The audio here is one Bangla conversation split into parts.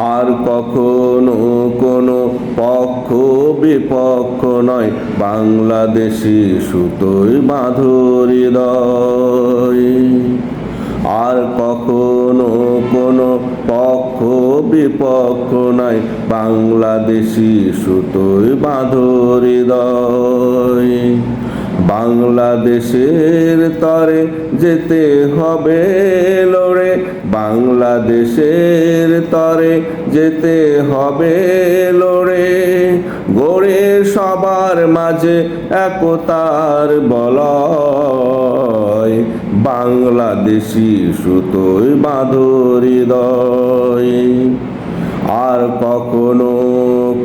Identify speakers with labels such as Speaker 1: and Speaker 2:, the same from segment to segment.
Speaker 1: আর কখনো কোনো পক্ষ বিপক্ষ নয়, বাংলাদেশি সুতোয় বাঁধো হৃদয়। আর কখনো কোনো পক্ষ বিপক্ষ নয়, বাংলাদেশি সুতোয় বাঁধো হৃদয়। বাংলাদেশের তরে যেতে হবে লড়ে, বাংলাদেশের তরে যেতে হবে লড়ে, গড়ে সবার মাঝে একতার বলয়, বাংলাদেশি সুতোয় বাঁধো হৃদয়। আর কখনো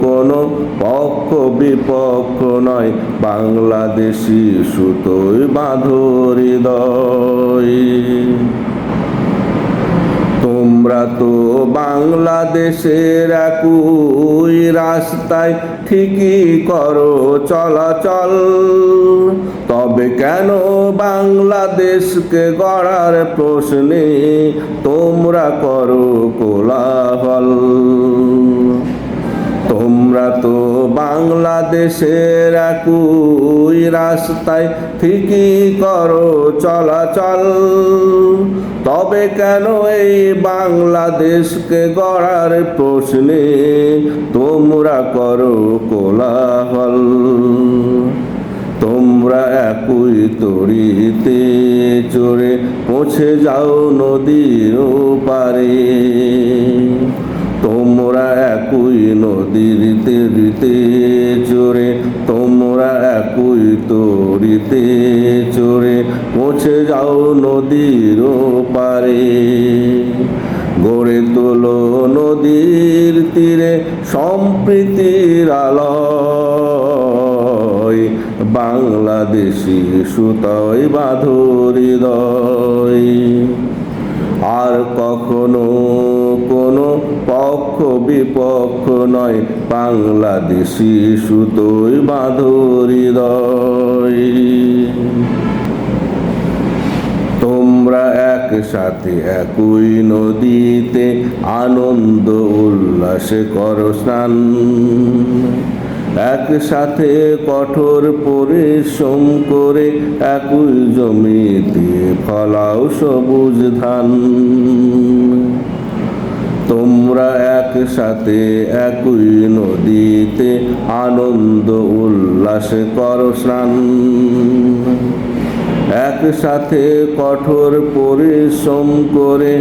Speaker 1: কোনো পক্ষ বিপক্ষ নয়, বাংলাদেশি সুতোয় বাঁধো হৃদয়। তোমরা তো বাংলাদেশের একই রাস্তায় ঠিকই করো চলাচল, তবে কেন বাংলাদেশকে গড়ার প্রশ্নে তোমরা করো কোলাহল? তোমরা তো বাংলাদেশের একই রাস্তায় ঠিকই করো চলাচল, তবে কেন এই বাংলাদেশকে গড়ার প্রশ্নে তোমরা করো কোলাহল? তোমরা একই তরিতে চড়ে পৌঁছে যাও নদীর পারে, তোমরা একই নদীর তীরে চড়ে, তোমরা একই তরিতে চড়ে পৌঁছে যাও নদীর পারে। গড়ে তোলো নদীর তীরে সম্প্রীতির আলয়, বাংলাদেশি সুতোয় বাঁধো হৃদয়। আর কখনো কোনো পক্ষ বিপক্ষ নয়, বাংলাদেশি সুতোয় বাঁধো হৃদয়। তোমরা একসাথে একই নদীতে আনন্দ উল্লাসে করো স্নান, একসাথে কঠোর পরিশ্রম করে একই জমিতে ফলাও সবুজ ধান। তোমরা একসাথে একই নদীতে আনন্দ উল্লাসে করো স্নান, একসাথে কঠোর পরিশ্রম করে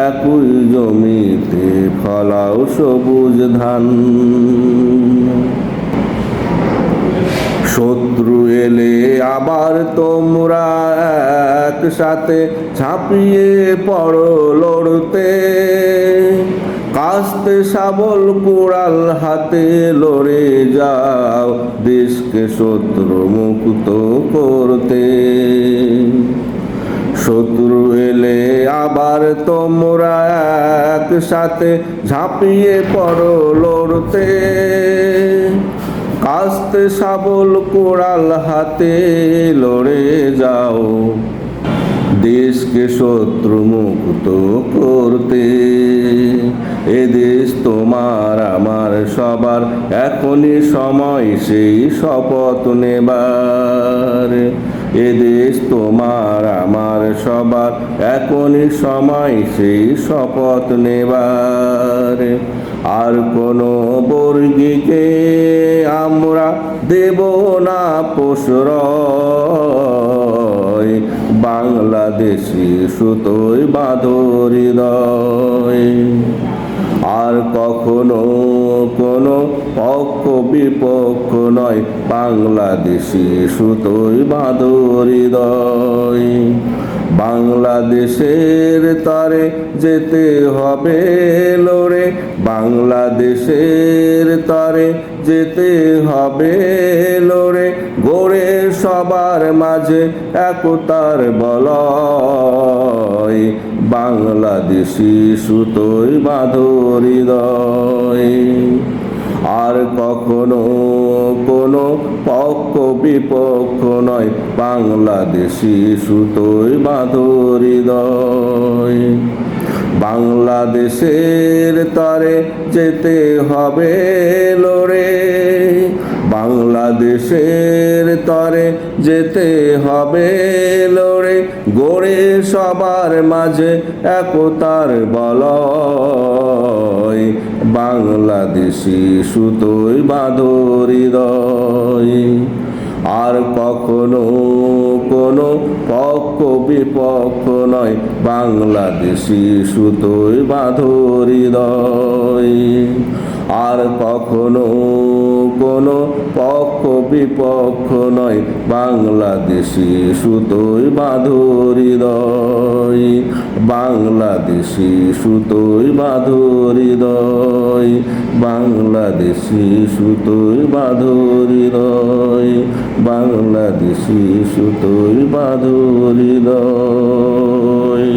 Speaker 1: একই জমিতে ফলাও সবুজ ধান। শত্রু এলে আবার তোমরা একসাথে ঝাঁপিয়ে পড়ো লড়তে, কাস্তে শাবল কুড়াল হাতে লড়ে যাও দেশকে শত্রু মুক্ত করতে। শত্রু এলে আবার তোমরা একসাথে ঝাঁপিয়ে পড়ো লড়তে, কাস্তে শাবল কুড়াল হাতে লড়ে যাও দেশকে শত্রু মুক্ত করতে। এ দেশ তোমার আমার সবার, এখনই সময় সেই শপথ নেবার। এ দেশ তোমার আমার সবার, এখনই সময় সেই শপথ নেবার। আর কোনো বর্গীকে আমরা দেব না প্রশ্রয়, বাংলাদেশি সুতোয় বাঁধো হৃদয়। আর কখনো কোনো পক্ষ বিপক্ষ নয়, বাংলাদেশি সুতোয় বাঁধো হৃদয়। বাংলাদেশের তরে যেতে হবে লড়ে, বাংলাদেশের তরে যেতে হবে লড়ে, গড়ে সবার মাঝে একতার বলয়, বাংলাদেশি সুতোয় বাঁধো হৃদয়। আর কখনো কোনো পক্ষ বিপক্ষ নয়, বাংলাদেশি সুতোয় বাঁধো হৃদয়। বাংলাদেশের তরে যেতে হবে লড়ে, বাংলাদেশের তরে যেতে হবে লড়ে, গড়ে সবার মাঝে একতার বলয়। বাংলাদেশি সুতোয় বাঁধো হৃদয়। আর কখনো কোনো পক্ষ বিপক্ষ নয়, বাংলাদেশি সুতোয় বাঁধো হৃদয়। আর কখনো কোনো পক্ষ বিপক্ষ নয়, বাংলাদেশি সুতোয় বাঁধো হৃদয়। বাংলাদেশি সুতোয় বাঁধো হৃদয়। বাংলাদেশি সুতোয় বাঁধো হৃদয়। বাংলাদেশি সুতোয় বাঁধো হৃদয়।